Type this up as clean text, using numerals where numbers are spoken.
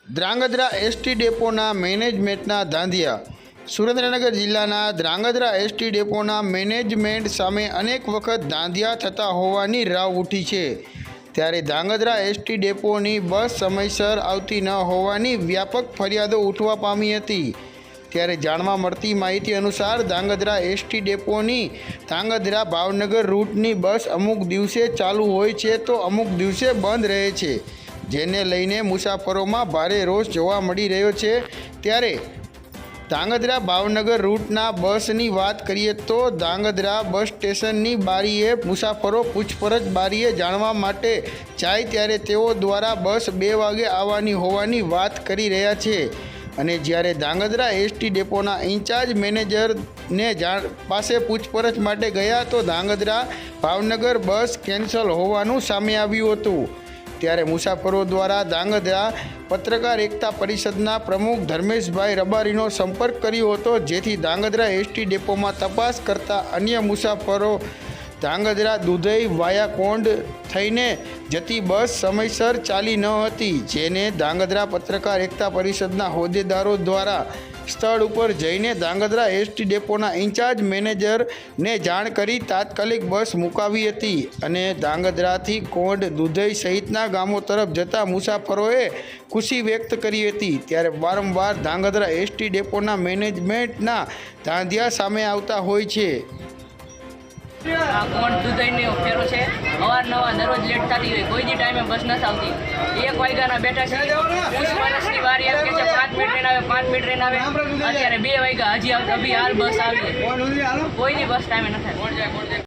Dhrangadhra ST ડેપોના મેનેજમેન્ટના ધાંધિયા। સુરેન્દ્રનગર જિલ્લાના Dhrangadhra ST ડેપોના management સામે અનેક વખત ધાંધિયા થતા હોવાની રાવ ઉઠી છે। ત્યારે ધ્રાંગધ્રા એસટી ડેપોની બસ સમયસર આવતી ન હોવાની વ્યાપક ફરિયાદો ઉઠવા પામી હતી। ત્યારે જાણવા મળતી માહિતી અનુસાર ધ્રાંગધ્રા એસટી ડેપોની ધ્રાંગધ્રા ભાવનગર રૂટની બસ અમુક દિવસે ચાલુ હોય છે તો અમુક દિવસે બંધ રહે છે, જેને લઈને મુસાફરોમાં ભારે રોષ જોવા મળી રહ્યો છે। ત્યારે ધ્રાંગધ્રા ભાવનગર રૂટના બસની વાત કરીએ તો ધ્રાંગધ્રા બસ સ્ટેશનની બારીએ મુસાફરો પૂછપરછ બારીએ જાણવા માટે જાય ત્યારે તેઓ દ્વારા બસ 2 વાગે આવવાની હોવાની વાત કરી રહ્યા છે। અને જ્યારે ધ્રાંગધ્રા એસટી ડેપોના ઇન્ચાર્જ મેનેજરને પાસે પૂછપરછ માટે ગયા તો ધ્રાંગધ્રા ભાવનગર બસ કેન્સલ હોવાનું સામે આવ્યું હતું। ત્યારે મુસાફરો દ્વારા ધ્રાંગધ્રા પત્રકાર એકતા પરિષદના પ્રમુખ ધર્મેશભાઈ રબારીનો સંપર્ક કર્યો હતો, જેથી ધ્રાંગધ્રા એસટી ડેપોમાં તપાસ કરતા અન્ય મુસાફરો ધ્રાંગધ્રા દુધઈ વાયા કોંડ થઈને જતી બસ સમયસર ચાલી ન હતી, જેને ધ્રાંગધ્રા પત્રકાર એકતા પરિષદના હોદ્દેદારો દ્વારા સ્થળ ઉપર જઈને ધ્રાંગધ્રા એસટી ડેપોના ઇન્ચાર્જ મેનેજરને જાણ કરી તાત્કાલિક બસ મુકાવી હતી। અને ધ્રાંગધ્રાથી કોંડ દુધઈ સહિતના ગામો તરફ જતા મુસાફરોએ ખુશી વ્યક્ત કરી હતી। ત્યારે વારંવાર ધ્રાંગધ્રા એસટી ડેપોના મેનેજમેન્ટના ધાંધિયા સામે આવતા હોય છે। આ કોણ દુધઈનો ફેરો છે, અવારનવાર દરરોજ લેટ થતી હોય, કોઈ દી ટાઈમે બસ નથી આવતી। 1 વાગ્યાના બેઠા છે, પૂછપરછની વારી એમ કે છે 5 મિનિટ રહીને આવે, 5 મિનિટ રહીને આવે, અત્યારે 2 વાગ્યા હજી હાલ બસ આવી, કોઈ દી બસ ટાઈમે નથી।